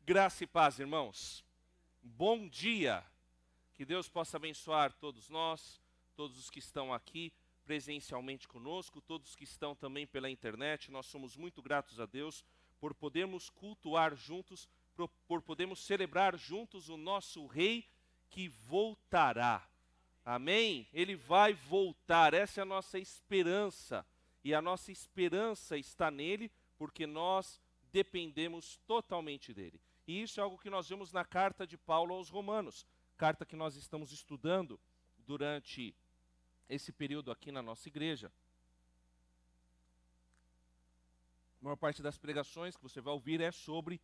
Graça e paz, irmãos. Bom dia. Que Deus possa abençoar todos nós, todos os que estão aqui presencialmente conosco, todos que estão também pela internet. Nós somos muito gratos a Deus por podermos cultuar juntos, por podermos celebrar juntos o nosso Rei que voltará. Amém? Ele vai voltar, essa é a nossa esperança. E a nossa esperança está nele, porque nós dependemos totalmente dele. E isso é algo que nós vemos na carta de Paulo aos Romanos, carta que nós estamos estudando durante esse período aqui na nossa igreja. A maior parte das pregações que você vai ouvir é sobre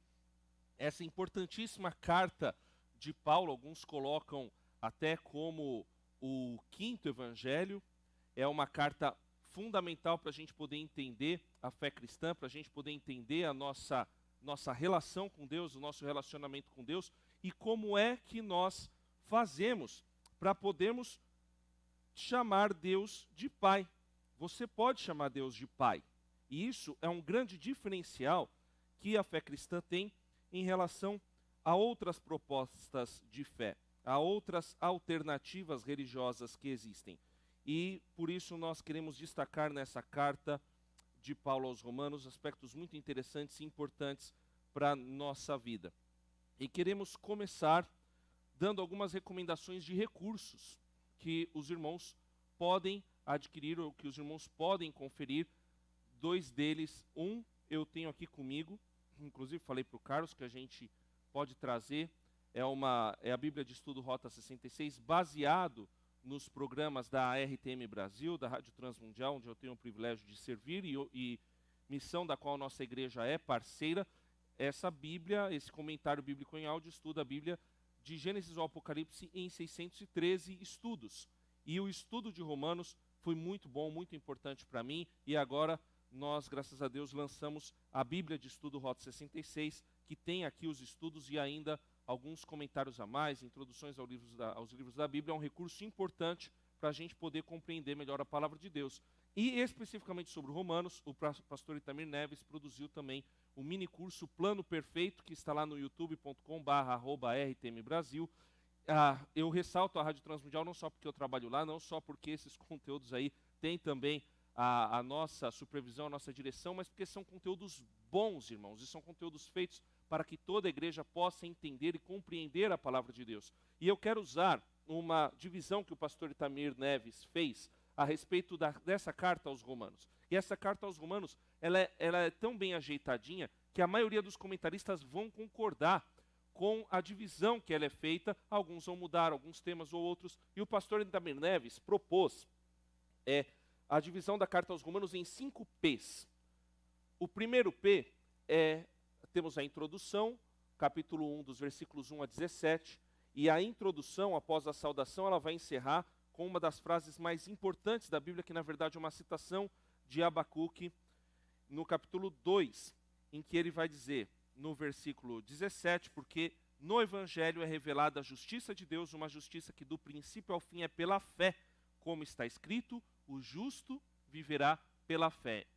essa importantíssima carta de Paulo. Alguns colocam até como o quinto evangelho. É uma carta fundamental para a gente poder entender a fé cristã, para a gente poder entender a nossa relação com Deus, o nosso relacionamento com Deus, e como é que nós fazemos para podermos chamar Deus de Pai. Você pode chamar Deus de Pai. E isso é um grande diferencial que a fé cristã tem em relação a outras propostas de fé, a outras alternativas religiosas que existem. E por isso nós queremos destacar nessa carta de Paulo aos Romanos aspectos muito interessantes e importantes para a nossa vida. E queremos começar dando algumas recomendações de recursos que os irmãos podem adquirir ou que os irmãos podem conferir. Dois deles, eu tenho aqui comigo, inclusive falei para o Carlos que a gente pode trazer, é a Bíblia de Estudo Rota 66, baseado nos programas da RTM Brasil, da Rádio Transmundial, onde eu tenho o privilégio de servir e missão da qual nossa igreja é parceira. Essa Bíblia, esse comentário bíblico em áudio, estuda a Bíblia de Gênesis ao Apocalipse em 613 estudos. E o estudo de Romanos foi muito bom, muito importante para mim, e agora nós, graças a Deus, lançamos a Bíblia de Estudo Rota 66, que tem aqui os estudos e ainda alguns comentários a mais, introduções aos livros da Bíblia. É um recurso importante para a gente poder compreender melhor a palavra de Deus. E especificamente sobre Romanos, o pastor Itamir Neves produziu também o mini curso Plano Perfeito, que está lá no youtube.com/rtmbrasil. Eu ressalto a Rádio Transmundial não só porque eu trabalho lá, não só porque esses conteúdos aí têm também a nossa supervisão, a nossa direção, mas porque são conteúdos bons, irmãos, e são conteúdos feitos para que toda a igreja possa entender e compreender a palavra de Deus. E eu quero usar uma divisão que o pastor Itamir Neves fez a respeito dessa carta aos Romanos. E essa carta aos Romanos, ela é tão bem ajeitadinha que a maioria dos comentaristas vão concordar com a divisão que ela é feita. Alguns vão mudar alguns temas ou outros. E o pastor Itamir Neves propôs a divisão da carta aos Romanos em 5 P's. O primeiro P temos a introdução, capítulo 1, dos versículos 1 a 17, e a introdução, após a saudação, ela vai encerrar com uma das frases mais importantes da Bíblia, que na verdade é uma citação de Abacuque, no capítulo 2, em que ele vai dizer, no versículo 17, porque no Evangelho é revelada a justiça de Deus, uma justiça que do princípio ao fim é pela fé, como está escrito, o justo viverá pela fé.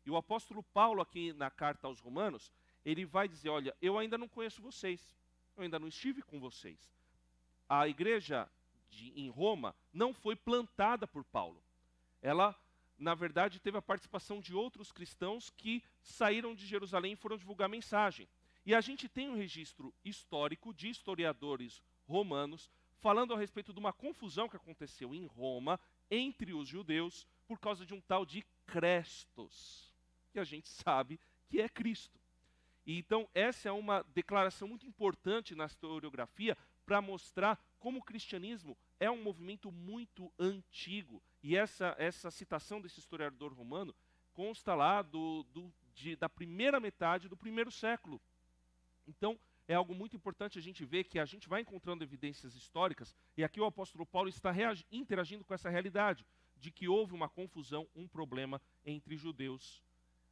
E o apóstolo Paulo, aqui na carta aos Romanos, ele vai dizer, olha, eu ainda não conheço vocês, eu ainda não estive com vocês. A igreja em Roma não foi plantada por Paulo. Ela, na verdade, teve a participação de outros cristãos que saíram de Jerusalém e foram divulgar a mensagem. E a gente tem um registro histórico de historiadores romanos falando a respeito de uma confusão que aconteceu em Roma entre os judeus por causa de um tal de Crestos, que a gente sabe que é Cristo. E então essa é uma declaração muito importante na historiografia para mostrar como o cristianismo é um movimento muito antigo. E essa citação desse historiador romano consta lá da primeira metade do primeiro século. Então é algo muito importante a gente ver que a gente vai encontrando evidências históricas, e aqui o apóstolo Paulo está interagindo com essa realidade, de que houve uma confusão, um problema entre judeus,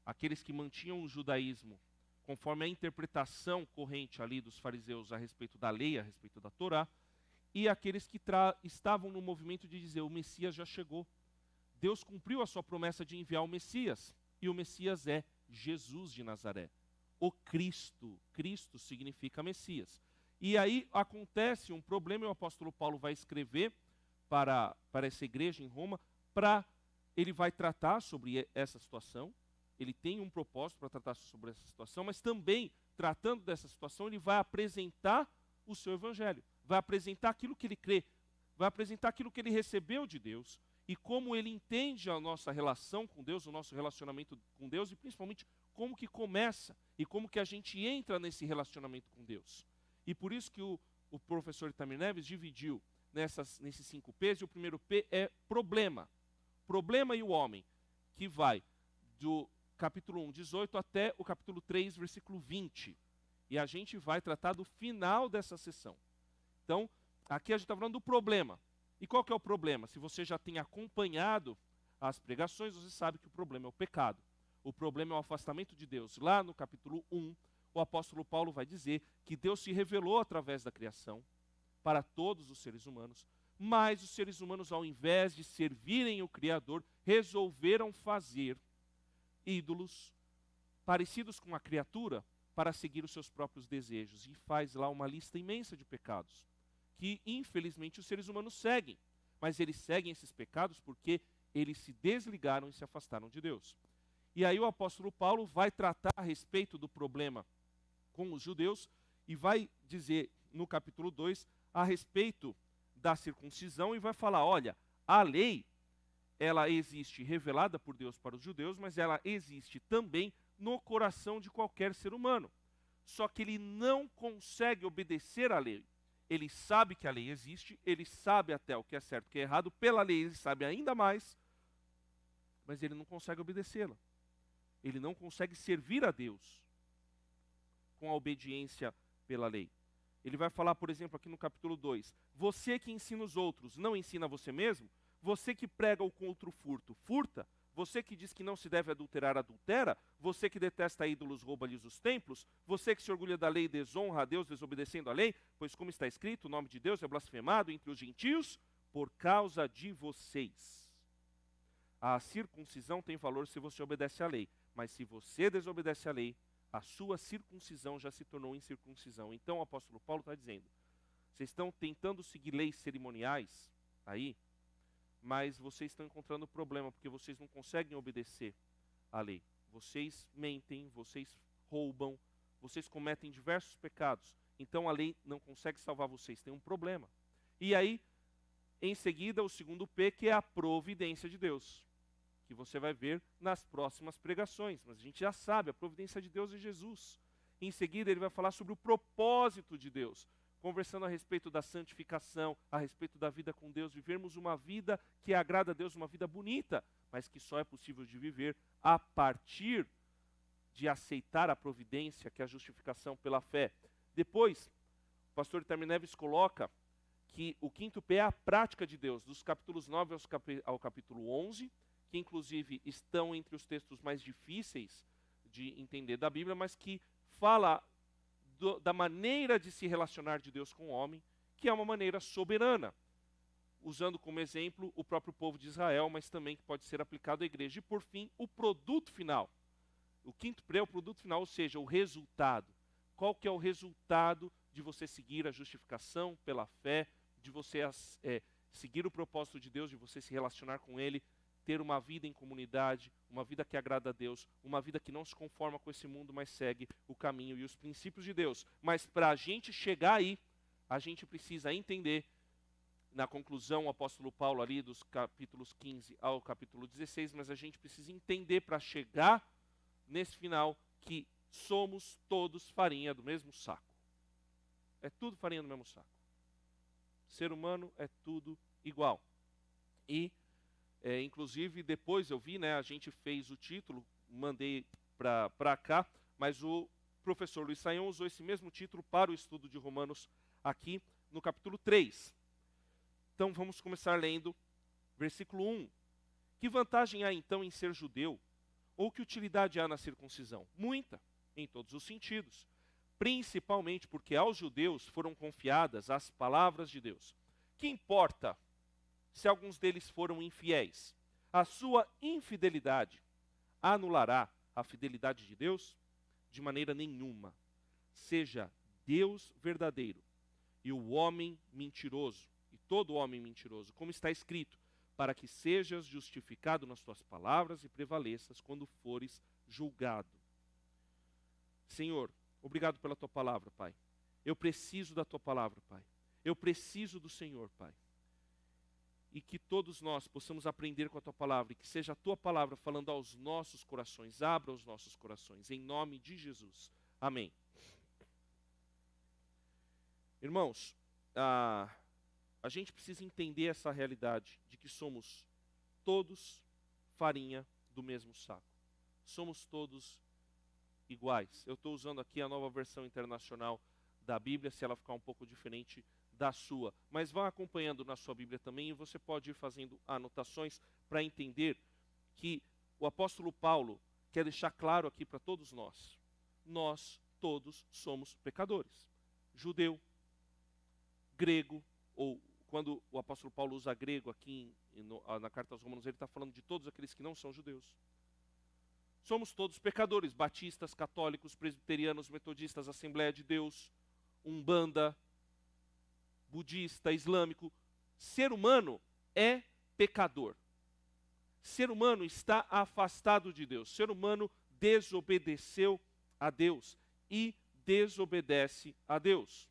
aqueles que mantinham o judaísmo conforme a interpretação corrente ali dos fariseus a respeito da lei, a respeito da Torá, e aqueles que estavam no movimento de dizer, o Messias já chegou. Deus cumpriu a sua promessa de enviar o Messias, e o Messias é Jesus de Nazaré. o Cristo. Cristo significa Messias. E aí acontece um problema, e o apóstolo Paulo vai escrever para essa igreja em Roma, ele vai tratar sobre essa situação, ele tem um propósito para tratar sobre essa situação, mas também, tratando dessa situação, ele vai apresentar o seu evangelho, vai apresentar aquilo que ele crê, vai apresentar aquilo que ele recebeu de Deus, e como ele entende a nossa relação com Deus, o nosso relacionamento com Deus, e principalmente como que começa, e como que a gente entra nesse relacionamento com Deus. E por isso que o professor Itamir Neves dividiu nesses 5 P's, e o primeiro P é problema. Problema e o homem, que vai do capítulo 1, 18, até o capítulo 3, versículo 20. E a gente vai tratar do final dessa sessão. Então, aqui a gente está falando do problema. E qual que é o problema? Se você já tem acompanhado as pregações, você sabe que o problema é o pecado. O problema é o afastamento de Deus. Lá no capítulo 1, o apóstolo Paulo vai dizer que Deus se revelou através da criação para todos os seres humanos, mas os seres humanos, ao invés de servirem o Criador, resolveram fazer ídolos parecidos com a criatura para seguir os seus próprios desejos. E faz lá uma lista imensa de pecados, que infelizmente os seres humanos seguem. Mas eles seguem esses pecados porque eles se desligaram e se afastaram de Deus. E aí o apóstolo Paulo vai tratar a respeito do problema com os judeus e vai dizer no capítulo 2 a respeito da circuncisão e vai falar, olha, a lei, ela existe revelada por Deus para os judeus, mas ela existe também no coração de qualquer ser humano. Só que ele não consegue obedecer à lei. Ele sabe que a lei existe, ele sabe até o que é certo e o que é errado, pela lei ele sabe ainda mais, mas ele não consegue obedecê-la. Ele não consegue servir a Deus com a obediência pela lei. Ele vai falar, por exemplo, aqui no capítulo 2, você que ensina os outros, não ensina você mesmo? Você que prega o contra o furto, furta? Você que diz que não se deve adulterar, adultera? Você que detesta ídolos, rouba-lhes os templos? Você que se orgulha da lei e desonra a Deus desobedecendo a lei? Pois como está escrito, o nome de Deus é blasfemado entre os gentios por causa de vocês. A circuncisão tem valor se você obedece à lei, mas se você desobedece à lei, a sua circuncisão já se tornou incircuncisão. Então o apóstolo Paulo está dizendo, vocês estão tentando seguir leis cerimoniais aí, mas vocês estão encontrando problema, porque vocês não conseguem obedecer à lei. Vocês mentem, vocês roubam, vocês cometem diversos pecados. Então a lei não consegue salvar vocês, tem um problema. E aí, em seguida, o segundo P, que é a providência de Deus, que você vai ver nas próximas pregações. Mas a gente já sabe, a providência de Deus é Jesus. Em seguida, ele vai falar sobre o propósito de Deus, conversando a respeito da santificação, a respeito da vida com Deus, vivermos uma vida que agrada a Deus, uma vida bonita, mas que só é possível de viver a partir de aceitar a providência, que é a justificação pela fé. Depois, o pastor Itamir Neves coloca que o quinto P é a prática de Deus, dos capítulos 9 ao capítulo 11, que inclusive estão entre os textos mais difíceis de entender da Bíblia, mas que fala da maneira de se relacionar de Deus com o homem, que é uma maneira soberana, usando como exemplo o próprio povo de Israel, mas também que pode ser aplicado à igreja. E por fim, o produto final. O quinto P é o produto final, ou seja, o resultado. Qual que é o resultado de você seguir a justificação pela fé, de você seguir o propósito de Deus, de você se relacionar com Ele, ter uma vida em comunidade, uma vida que agrada a Deus, uma vida que não se conforma com esse mundo, mas segue o caminho e os princípios de Deus. Mas para a gente chegar aí, a gente precisa entender, na conclusão, o apóstolo Paulo ali dos capítulos 15 ao capítulo 16, mas a gente precisa entender para chegar nesse final que somos todos farinha do mesmo saco. É tudo farinha do mesmo saco. Ser humano é tudo igual. E inclusive, depois eu vi, a gente fez o título, mandei para cá, mas o professor Luiz Saião usou esse mesmo título para o estudo de Romanos aqui no capítulo 3. Então vamos começar lendo versículo 1. Que vantagem há então em ser judeu? Ou que utilidade há na circuncisão? Muita, em todos os sentidos. Principalmente porque aos judeus foram confiadas as palavras de Deus. Que importa se alguns deles foram infiéis? A sua infidelidade anulará a fidelidade de Deus? de maneira nenhuma. Seja Deus verdadeiro e o homem mentiroso, e todo homem mentiroso, como está escrito, para que sejas justificado nas tuas palavras e prevaleças quando fores julgado. Senhor, obrigado pela tua palavra, Pai. Eu preciso da tua palavra, Pai. Eu preciso do Senhor, Pai. E que todos nós possamos aprender com a tua palavra, e que seja a tua palavra falando aos nossos corações, abra os nossos corações, em nome de Jesus. Amém. Irmãos, a gente precisa entender essa realidade de que somos todos farinha do mesmo saco. Somos todos iguais. Eu estou usando aqui a nova versão internacional da Bíblia, se ela ficar um pouco diferente da sua. Mas vá acompanhando na sua Bíblia também, e você pode ir fazendo anotações para entender que o apóstolo Paulo quer deixar claro aqui para todos nós. Nós todos somos pecadores. Judeu, grego, ou quando o apóstolo Paulo usa grego aqui na carta aos Romanos, ele está falando de todos aqueles que não são judeus. Somos todos pecadores, batistas, católicos, presbiterianos, metodistas, Assembleia de Deus, Umbanda, budista, islâmico. Ser humano é pecador. Ser humano está afastado de Deus. Ser humano desobedeceu a Deus e desobedece a Deus.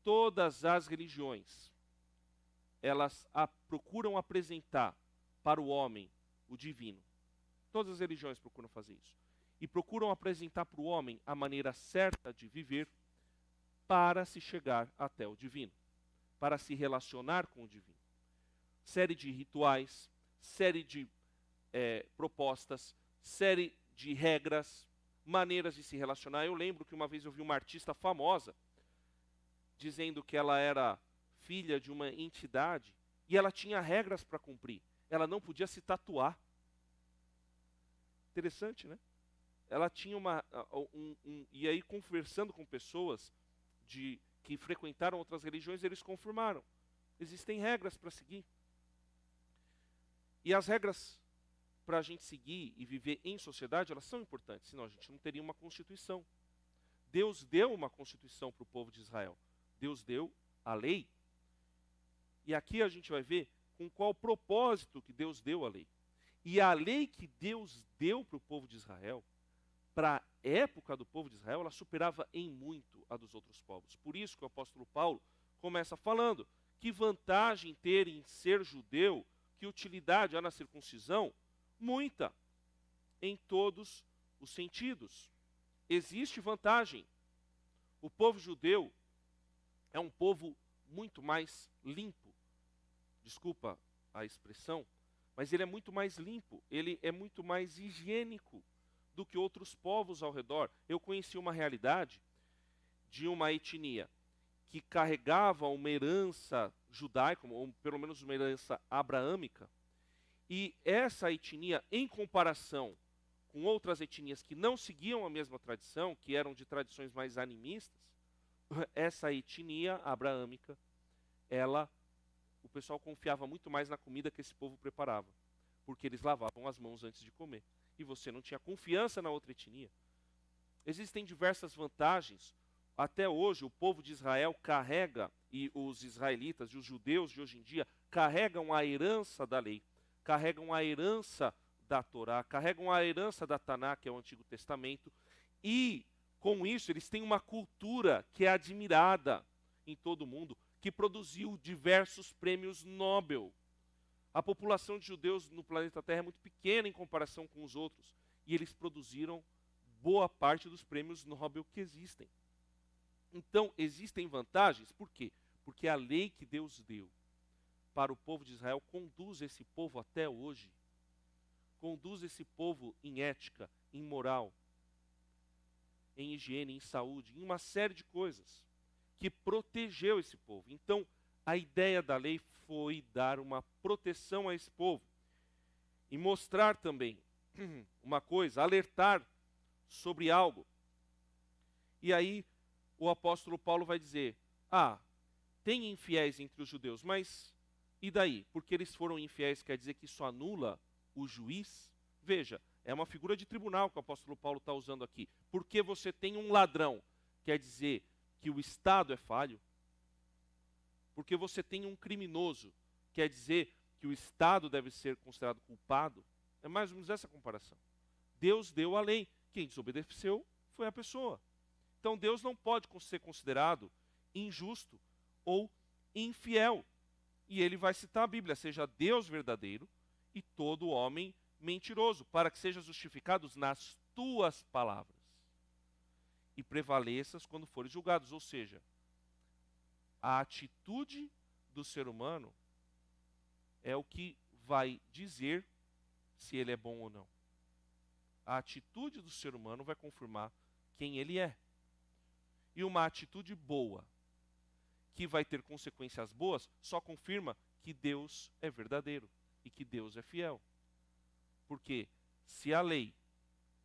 Todas as religiões, elas procuram apresentar para o homem o divino. Todas as religiões procuram fazer isso. E procuram apresentar para o homem a maneira certa de viver para se chegar até o divino, para se relacionar com o divino. Série de rituais, série de propostas, série de regras, maneiras de se relacionar. Eu lembro que uma vez eu vi uma artista famosa dizendo que ela era filha de uma entidade e ela tinha regras para cumprir. Ela não podia se tatuar. Interessante, né? Ela tinha e aí conversando com pessoas que frequentaram outras religiões, eles confirmaram. Existem regras para seguir. E as regras para a gente seguir e viver em sociedade, elas são importantes, senão a gente não teria uma constituição. Deus deu uma constituição para o povo de Israel. Deus deu a lei. E aqui a gente vai ver com qual propósito que Deus deu a lei. E a lei que Deus deu para o povo de Israel, para a época do povo de Israel, ela superava em muito a dos outros povos. Por isso que o apóstolo Paulo começa falando: que vantagem ter em ser judeu, que utilidade há na circuncisão? Muita, em todos os sentidos. Existe vantagem. O povo judeu é um povo muito mais limpo. Desculpa a expressão, mas ele é muito mais limpo, ele é muito mais higiênico do que outros povos ao redor. Eu conheci uma realidade de uma etnia que carregava uma herança judaica, ou pelo menos uma herança abraâmica, e essa etnia, em comparação com outras etnias que não seguiam a mesma tradição, que eram de tradições mais animistas, essa etnia abraâmica, o pessoal confiava muito mais na comida que esse povo preparava, porque eles lavavam as mãos antes de comer. E você não tinha confiança na outra etnia. Existem diversas vantagens. Até hoje, o povo de Israel carrega, e os israelitas e os judeus de hoje em dia, carregam a herança da lei, carregam a herança da Torá, carregam a herança da Taná, que é o Antigo Testamento, e com isso eles têm uma cultura que é admirada em todo o mundo, que produziu diversos prêmios Nobel. A população de judeus no planeta Terra é muito pequena em comparação com os outros, e eles produziram boa parte dos prêmios Nobel que existem. Então, existem vantagens, por quê? Porque a lei que Deus deu para o povo de Israel conduz esse povo até hoje. Conduz esse povo em ética, em moral, em higiene, em saúde, em uma série de coisas que protegeu esse povo. Então, a ideia da lei foi dar uma proteção a esse povo e mostrar também uma coisa, alertar sobre algo. E aí o apóstolo Paulo vai dizer: tem infiéis entre os judeus, mas e daí? Porque eles foram infiéis quer dizer que isso anula o juiz? Veja, É uma figura de tribunal que o apóstolo Paulo está usando aqui. Porque você tem um ladrão, quer dizer que o Estado é falho? Porque você tem um criminoso, quer dizer que o Estado deve ser considerado culpado? É mais ou menos essa comparação. Deus deu a lei. Quem desobedeceu foi a pessoa. Então Deus não pode ser considerado injusto ou infiel. E ele vai citar a Bíblia: seja Deus verdadeiro e todo homem mentiroso, para que sejam justificados nas tuas palavras e prevaleças quando fores julgados. Ou seja, a atitude do ser humano é o que vai dizer se ele é bom ou não. A atitude do ser humano vai confirmar quem ele é. E uma atitude boa, que vai ter consequências boas, só confirma que Deus é verdadeiro e que Deus é fiel. Porque se a lei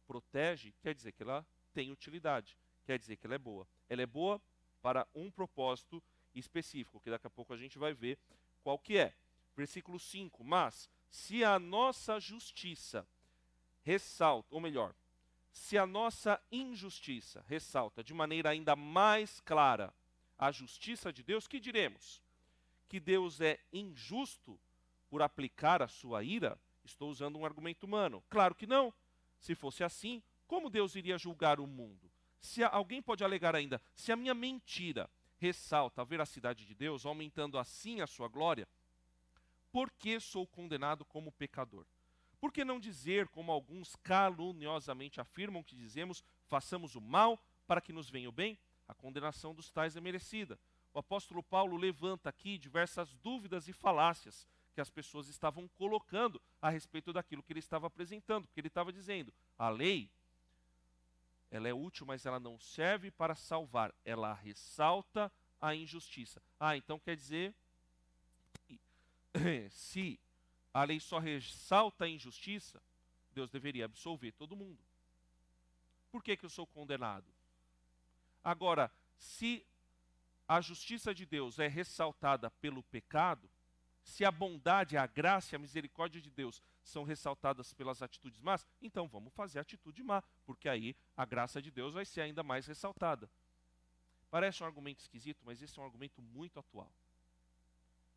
protege, quer dizer que ela tem utilidade, quer dizer que ela é boa. Ela é boa para um propósito específico, que daqui a pouco a gente vai ver qual que é. Versículo 5, mas se a nossa justiça ressalta, ou melhor, se a nossa injustiça ressalta de maneira ainda mais clara a justiça de Deus, que diremos? Que Deus é injusto por aplicar a sua ira? Estou usando um argumento humano. Claro que não. Se fosse assim, como Deus iria julgar o mundo? Se alguém pode alegar ainda, se a minha mentira ressalta a veracidade de Deus, aumentando assim a sua glória, por que sou condenado como pecador? Por que não dizer, como alguns caluniosamente afirmam que dizemos, façamos o mal para que nos venha o bem? A condenação dos tais é merecida. O apóstolo Paulo levanta aqui diversas dúvidas e falácias que as pessoas estavam colocando a respeito daquilo que ele estava apresentando, porque ele estava dizendo, a lei, ela é útil, mas ela não serve para salvar, ela ressalta a injustiça. Então quer dizer, se a lei só ressalta a injustiça, Deus deveria absolver todo mundo. Por que eu sou condenado? Agora, se a justiça de Deus é ressaltada pelo pecado, se a bondade, a graça e a misericórdia de Deus são ressaltadas pelas atitudes más, então vamos fazer a atitude má, porque aí a graça de Deus vai ser ainda mais ressaltada. Parece um argumento esquisito, mas esse é um argumento muito atual.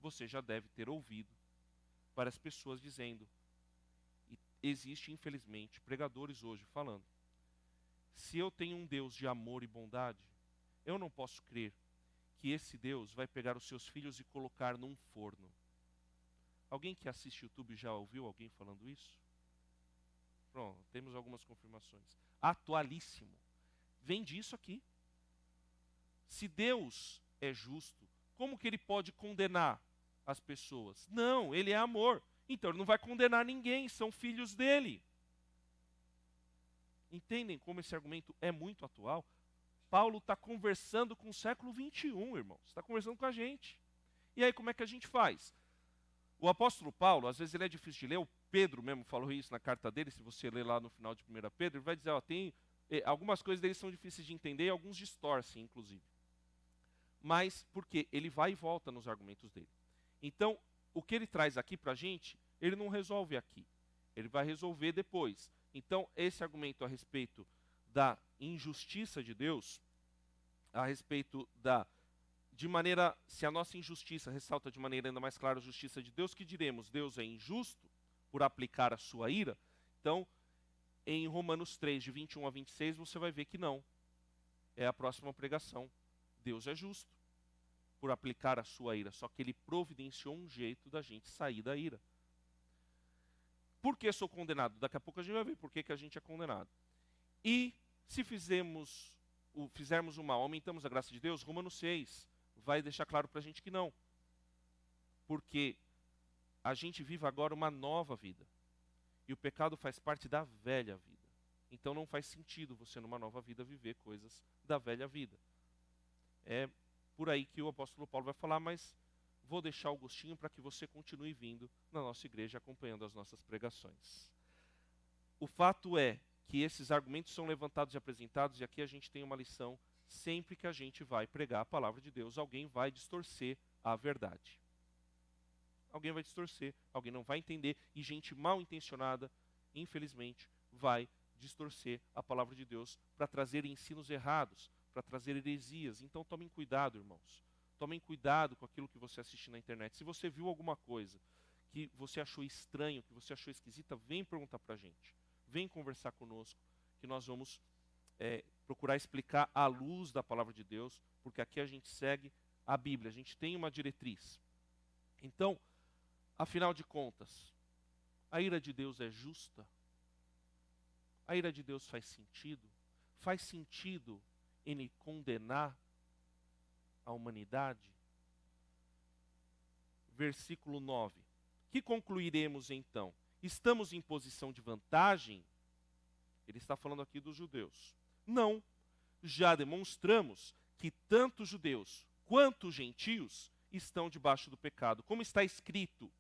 Você já deve ter ouvido várias pessoas dizendo, e existe infelizmente pregadores hoje falando, se eu tenho um Deus de amor e bondade, eu não posso crer que esse Deus vai pegar os seus filhos e colocar num forno. Alguém que assiste YouTube já ouviu alguém falando isso? Pronto, temos algumas confirmações. Atualíssimo. Vem disso aqui. Se Deus é justo, como que ele pode condenar as pessoas? Não, ele é amor. Então ele não vai condenar ninguém, são filhos dele. Entendem como esse argumento é muito atual? Paulo está conversando com o século 21, irmãos. Está conversando com a gente. E aí como é que a gente faz? O apóstolo Paulo, às vezes ele é difícil de ler, o Pedro mesmo falou isso na carta dele, se você ler lá no final de 1 Pedro, ele vai dizer, tem algumas coisas dele são difíceis de entender e alguns distorcem, inclusive. Mas por quê? Ele vai e volta nos argumentos dele. Então, o que ele traz aqui para a gente, ele não resolve aqui. Ele vai resolver depois. Então, esse argumento a respeito da injustiça de Deus, a respeito se a nossa injustiça ressalta de maneira ainda mais clara a justiça de Deus, que diremos? Deus é injusto por aplicar a sua ira? Então, em Romanos 3, de 21 a 26, você vai ver que não. É a próxima pregação. Deus é justo por aplicar a sua ira, só que ele providenciou um jeito da gente sair da ira. Por que sou condenado? Daqui a pouco a gente vai ver por que a gente é condenado. E se fizermos o mal, aumentamos a graça de Deus? Romanos 6 vai deixar claro para a gente que não. Porque a gente vive agora uma nova vida. E o pecado faz parte da velha vida. Então não faz sentido você numa nova vida viver coisas da velha vida. É por aí que o apóstolo Paulo vai falar, mas vou deixar o gostinho para que você continue vindo na nossa igreja acompanhando as nossas pregações. O fato é que esses argumentos são levantados e apresentados, e aqui a gente tem uma lição: sempre que a gente vai pregar a palavra de Deus, alguém vai distorcer a verdade. Alguém vai distorcer, alguém não vai entender, e gente mal intencionada, infelizmente, vai distorcer a palavra de Deus para trazer ensinos errados, para trazer heresias. Então tomem cuidado, irmãos. Tomem cuidado com aquilo que você assiste na internet. Se você viu alguma coisa que você achou estranho, que você achou esquisita, vem perguntar para a gente. Vem conversar conosco, que nós vamos procurar explicar à luz da palavra de Deus, porque aqui a gente segue a Bíblia, a gente tem uma diretriz. Então, afinal de contas, a ira de Deus é justa? A ira de Deus faz sentido? Faz sentido ele condenar a humanidade? Versículo 9. Que concluiremos então? Estamos em posição de vantagem? Ele está falando aqui dos judeus. Não, já demonstramos que tanto judeus quanto gentios estão debaixo do pecado. Como está escrito,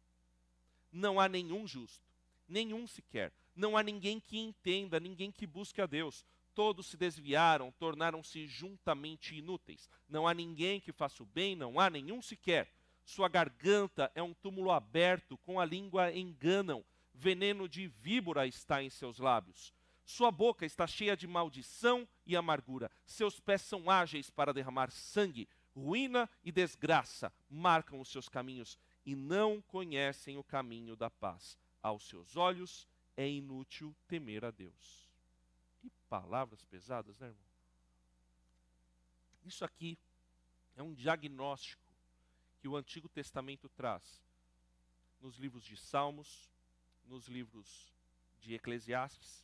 não há nenhum justo, nenhum sequer. Não há ninguém que entenda, ninguém que busque a Deus. Todos se desviaram, tornaram-se juntamente inúteis. Não há ninguém que faça o bem, não há nenhum sequer. Sua garganta é um túmulo aberto, com a língua enganam. Veneno de víbora está em seus lábios. Sua boca está cheia de maldição e amargura. Seus pés são ágeis para derramar sangue. Ruína e desgraça marcam os seus caminhos e não conhecem o caminho da paz. Aos seus olhos é inútil temer a Deus. Que palavras pesadas, né, irmão? Isso aqui é um diagnóstico que o Antigo Testamento traz nos livros de Salmos, nos livros de Eclesiastes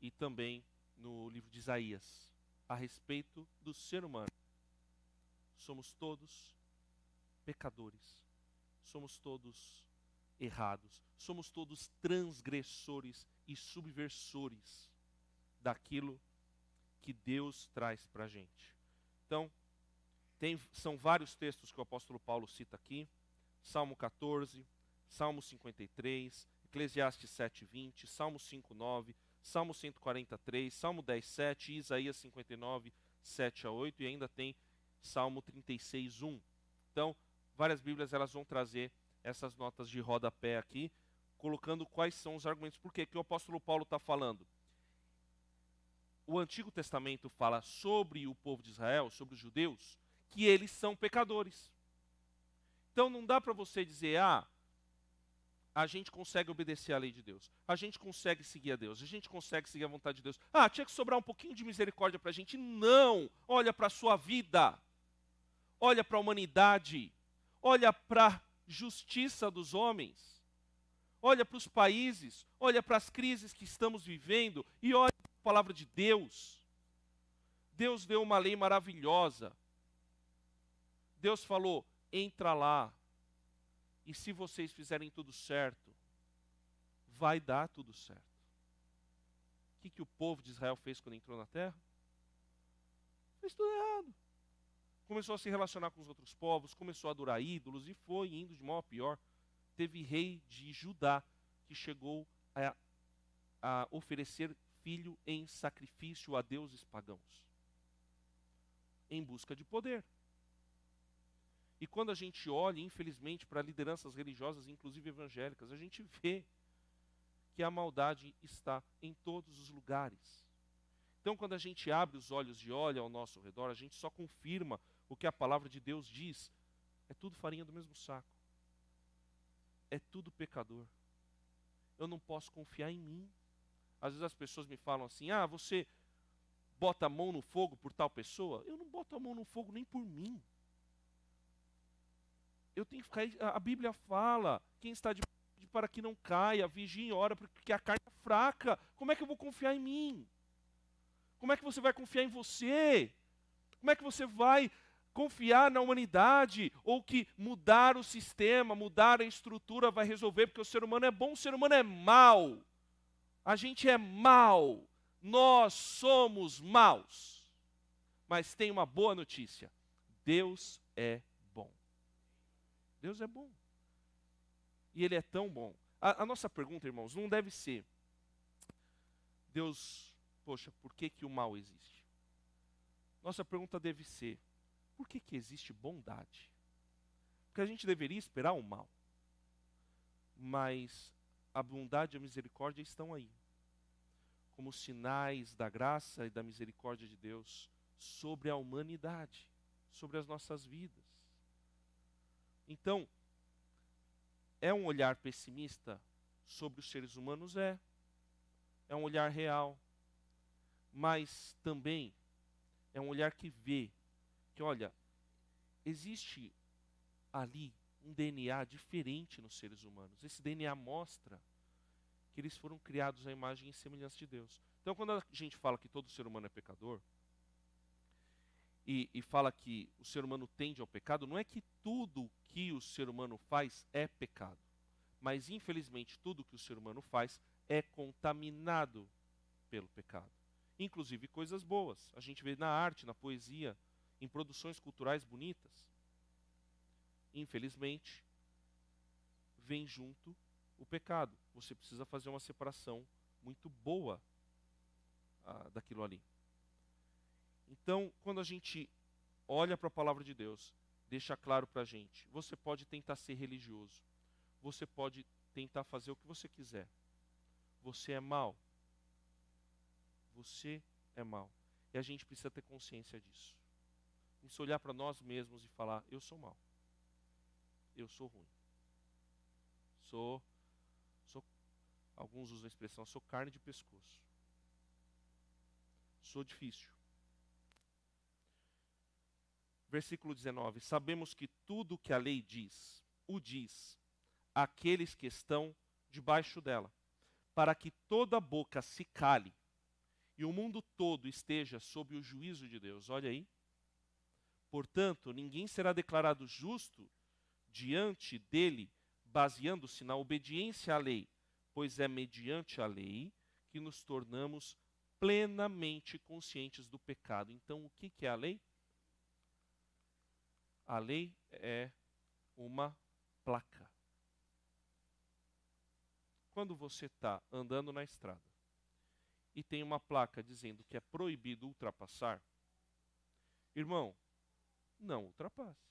e também no livro de Isaías, a respeito do ser humano. Somos todos pecadores, somos todos errados, somos todos transgressores e subversores daquilo que Deus traz para a gente. Então, são vários textos que o apóstolo Paulo cita aqui, Salmo 14, Salmo 53, Eclesiastes 7:20, Salmo 5:9, Salmo 143, Salmo 10:7, Isaías 59, 7-8 e ainda tem Salmo 36:1. Então, várias Bíblias elas vão trazer essas notas de rodapé aqui, colocando quais são os argumentos. Por quê? Que o apóstolo Paulo está falando? O Antigo Testamento fala sobre o povo de Israel, sobre os judeus, que eles são pecadores. Então não dá para você dizer, a gente consegue obedecer à lei de Deus, a gente consegue seguir a Deus, a gente consegue seguir a vontade de Deus. Tinha que sobrar um pouquinho de misericórdia para a gente. Não! Olha para a sua vida, olha para a humanidade, olha para a justiça dos homens, olha para os países, olha para as crises que estamos vivendo e olha para a palavra de Deus. Deus deu uma lei maravilhosa. Deus falou, entra lá, e se vocês fizerem tudo certo, vai dar tudo certo. O que o povo de Israel fez quando entrou na terra? Fez tudo errado. Começou a se relacionar com os outros povos, começou a adorar ídolos, e foi indo de mal a pior. Teve rei de Judá que chegou a oferecer filho em sacrifício a deuses pagãos, em busca de poder. E quando a gente olha, infelizmente, para lideranças religiosas, inclusive evangélicas, a gente vê que a maldade está em todos os lugares. Então, quando a gente abre os olhos e olha ao nosso redor, a gente só confirma o que a palavra de Deus diz. É tudo farinha do mesmo saco. É tudo pecador. Eu não posso confiar em mim. Às vezes as pessoas me falam assim, você bota a mão no fogo por tal pessoa? Eu não boto a mão no fogo nem por mim. Eu tenho que ficar, a Bíblia fala, quem está de para que não caia, vigie e ora, porque a carne é fraca. Como é que eu vou confiar em mim? Como é que você vai confiar em você? Como é que você vai confiar na humanidade? Ou que mudar o sistema, mudar a estrutura vai resolver, porque o ser humano é bom, o ser humano é mau. A gente é mau. Nós somos maus. Mas tem uma boa notícia. Deus é bom. Deus é bom. E Ele é tão bom. A nossa pergunta, irmãos, não deve ser, Deus, poxa, por que o mal existe? Nossa pergunta deve ser, por que existe bondade? Porque a gente deveria esperar o mal. Mas a bondade e a misericórdia estão aí. como sinais da graça e da misericórdia de Deus sobre a humanidade, sobre as nossas vidas. Então, é um olhar pessimista sobre os seres humanos? É um olhar real, mas também é um olhar que vê que, olha, existe ali um DNA diferente nos seres humanos. Esse DNA mostra que eles foram criados à imagem e semelhança de Deus. Então, quando a gente fala que todo ser humano é pecador, e fala que o ser humano tende ao pecado, não é que tudo que o ser humano faz é pecado. Mas, infelizmente, tudo que o ser humano faz é contaminado pelo pecado. Inclusive coisas boas. A gente vê na arte, na poesia, em produções culturais bonitas. Infelizmente, vem junto o pecado. Você precisa fazer uma separação muito boa daquilo ali. Então, quando a gente olha para a palavra de Deus, deixa claro para a gente, você pode tentar ser religioso, você pode tentar fazer o que você quiser. Você é mau. Você é mau. E a gente precisa ter consciência disso. Precisa olhar para nós mesmos e falar, eu sou mau. Eu sou ruim. Alguns usam a expressão, sou carne de pescoço. Sou difícil. Versículo 19. Sabemos que tudo que a lei diz, o diz àqueles que estão debaixo dela, para que toda boca se cale e o mundo todo esteja sob o juízo de Deus. Olha aí. Portanto, ninguém será declarado justo diante dele, baseando-se na obediência à lei, pois é mediante a lei que nos tornamos plenamente conscientes do pecado. Então, o que é a lei? A lei é uma placa. Quando você está andando na estrada e tem uma placa dizendo que é proibido ultrapassar, irmão, não ultrapasse.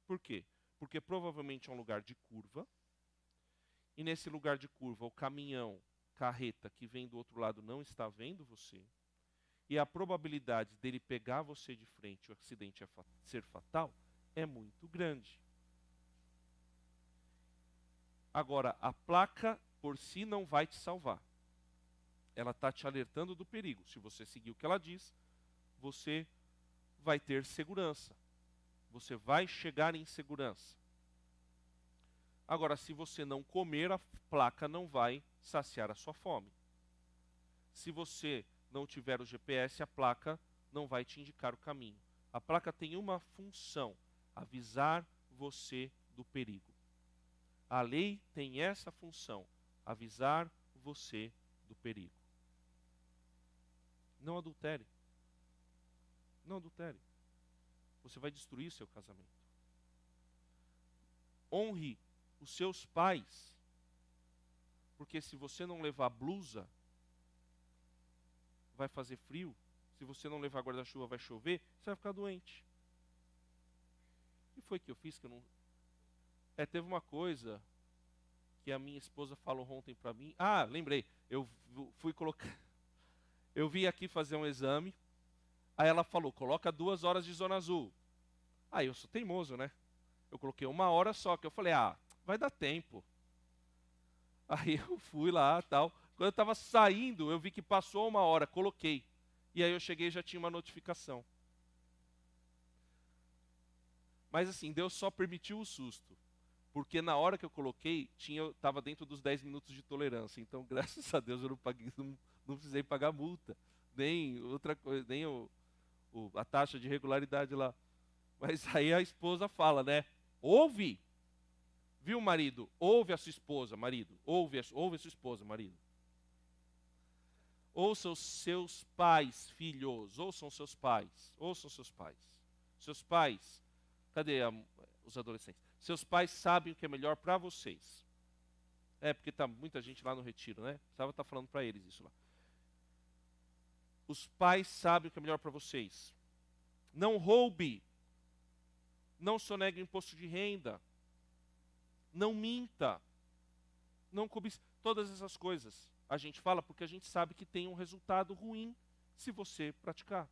Por quê? Porque provavelmente é um lugar de curva, e nesse lugar de curva o caminhão, carreta que vem do outro lado não está vendo você, e a probabilidade dele pegar você de frente, o acidente ser fatal, é muito grande. Agora, a placa por si não vai te salvar. Ela está te alertando do perigo. Se você seguir o que ela diz, você vai ter segurança. Você vai chegar em segurança. Agora, se você não comer, a placa não vai saciar a sua fome. Se você não tiver o GPS, a placa não vai te indicar o caminho. A placa tem uma função, avisar você do perigo. A lei tem essa função, avisar você do perigo. Não adultere. Não adultere. Você vai destruir seu casamento. Honre os seus pais. Porque se você não levar blusa, vai fazer frio. Se você não levar guarda-chuva, vai chover. Você vai ficar doente. O que foi que eu fiz que eu não... teve uma coisa que a minha esposa falou ontem para mim. Ah, lembrei. Eu fui colocar... Eu vim aqui fazer um exame. Aí ela falou, coloca 2 horas de zona azul. Aí eu sou teimoso, né? Eu coloquei 1 hora só, que eu falei, vai dar tempo. Aí eu fui lá, tal. Quando eu estava saindo, eu vi que passou 1 hora, coloquei. E aí eu cheguei e já tinha uma notificação. Mas assim, Deus só permitiu o susto. Porque na hora que eu coloquei, estava dentro dos 10 minutos de tolerância. Então, graças a Deus, eu não precisei pagar multa. Nem outra coisa, nem a taxa de regularidade lá. Mas aí a esposa fala, né? Ouve! Viu, marido? Ouve a sua esposa, marido. Ouve a sua esposa, marido. Ouçam os seus pais, filhos. Ouçam seus pais. Ouçam seus pais. Seus pais, cadê os adolescentes? Seus pais sabem o que é melhor para vocês. Porque tá muita gente lá no retiro, né? Precisava estar falando para eles isso lá. Os pais sabem o que é melhor para vocês. Não roube. Não sonegue o imposto de renda. Não minta. Não cobice. Todas essas coisas A gente fala porque a gente sabe que tem um resultado ruim se você praticar.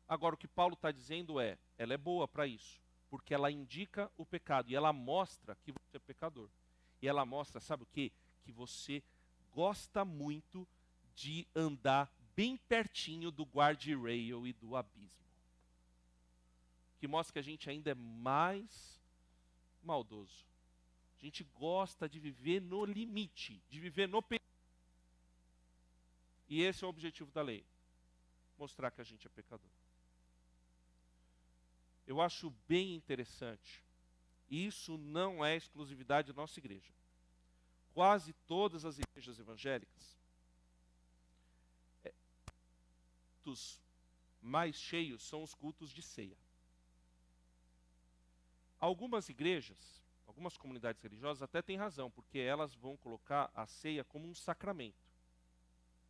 Agora, o que Paulo está dizendo ela é boa para isso, porque ela indica o pecado e ela mostra que você é pecador. E ela mostra, sabe o quê? Que você gosta muito de andar bem pertinho do guardrail e do abismo. Que mostra que a gente ainda é mais maldoso. A gente gosta de viver no limite, de viver no perigo. E esse é o objetivo da lei, mostrar que a gente é pecador. Eu acho bem interessante, e isso não é exclusividade da nossa igreja. Quase todas as igrejas evangélicas, cultos mais cheios são os cultos de ceia. Algumas igrejas, algumas comunidades religiosas até têm razão, porque elas vão colocar a ceia como um sacramento.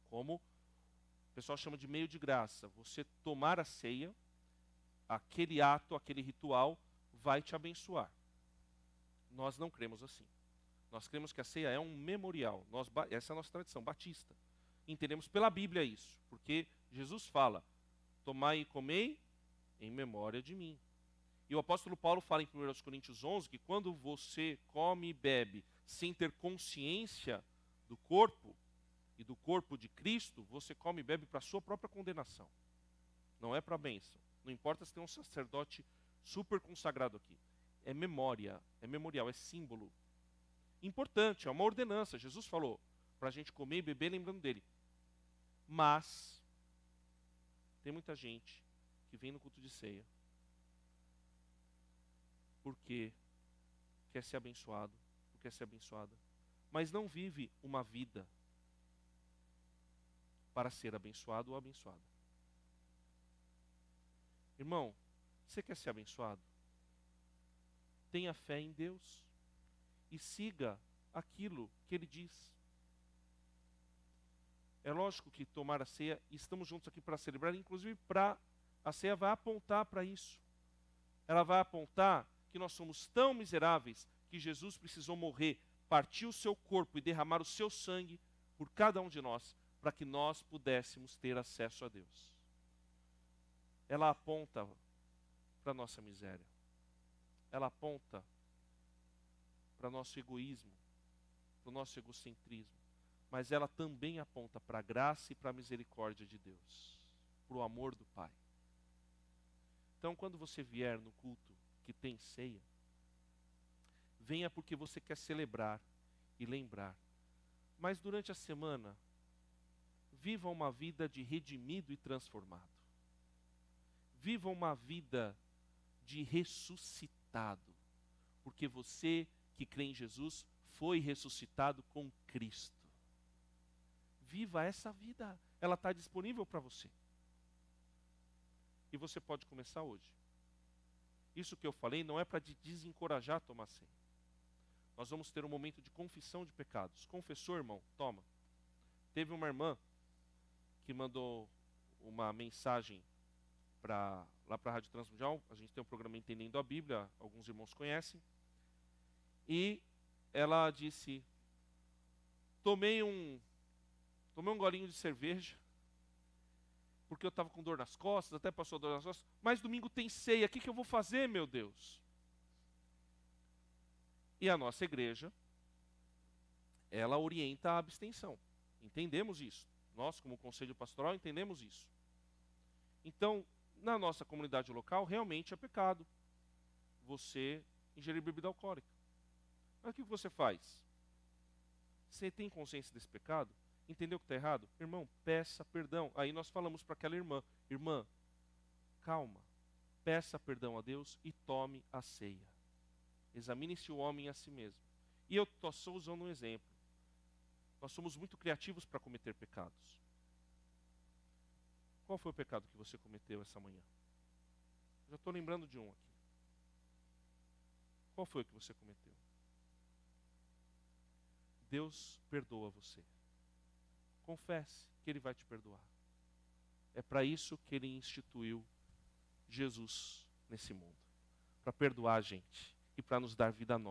Como o pessoal chama de meio de graça. Você tomar a ceia, aquele ato, aquele ritual, vai te abençoar. Nós não cremos assim. Nós cremos que a ceia é um memorial. Essa é a nossa tradição batista. Entendemos pela Bíblia isso, porque Jesus fala, tomai e comei em memória de mim. E o apóstolo Paulo fala em 1 Coríntios 11 que quando você come e bebe sem ter consciência do corpo e do corpo de Cristo, você come e bebe para a sua própria condenação. Não é para a bênção. Não importa se tem um sacerdote super consagrado aqui. É memória, é memorial, é símbolo. Importante, é uma ordenança. Jesus falou para a gente comer e beber lembrando dele. Mas tem muita gente que vem no culto de ceia porque quer ser abençoado, quer ser abençoada, mas não vive uma vida para ser abençoado ou abençoada. Irmão, você quer ser abençoado? Tenha fé em Deus e siga aquilo que Ele diz. É lógico que tomar a ceia, e estamos juntos aqui para celebrar, inclusive a ceia vai apontar para isso. Ela vai apontar que nós somos tão miseráveis que Jesus precisou morrer, partir o seu corpo e derramar o seu sangue por cada um de nós, para que nós pudéssemos ter acesso a Deus. Ela aponta para a nossa miséria. Ela aponta para o nosso egoísmo, para o nosso egocentrismo. Mas ela também aponta para a graça e para a misericórdia de Deus, para o amor do Pai. Então, quando você vier no culto que tem ceia, venha porque você quer celebrar e lembrar. Mas durante a semana, viva uma vida de redimido e transformado. Viva uma vida de ressuscitado. Porque você que crê em Jesus foi ressuscitado com Cristo. Viva essa vida. Ela está disponível para você. E você pode começar hoje. Isso que eu falei não é para te desencorajar a tomar ceia. Nós vamos ter um momento de confissão de pecados. Confessou, irmão? Toma. Teve uma irmã que mandou uma mensagem lá para a Rádio Transmundial. A gente tem um programa Entendendo a Bíblia, alguns irmãos conhecem. E ela disse, tomei um golinho de cerveja, porque eu estava com dor nas costas, até passou dor nas costas, mas domingo tem ceia, o que eu vou fazer, meu Deus? E a nossa igreja, ela orienta a abstenção. Entendemos isso. Nós, como conselho pastoral, entendemos isso. Então, na nossa comunidade local, realmente é pecado você ingerir bebida alcoólica. Mas o que você faz? Você tem consciência desse pecado? Entendeu que está errado? Irmão, peça perdão. Aí nós falamos para aquela irmã, irmã, calma, peça perdão a Deus e tome a ceia. Examine-se o homem a si mesmo. E eu estou usando um exemplo. Nós somos muito criativos para cometer pecados. Qual foi o pecado que você cometeu essa manhã? Já estou lembrando de um aqui. Qual foi o que você cometeu? Deus perdoa você. Confesse que Ele vai te perdoar. É para isso que Ele instituiu Jesus nesse mundo. Para perdoar a gente e para nos dar vida nova.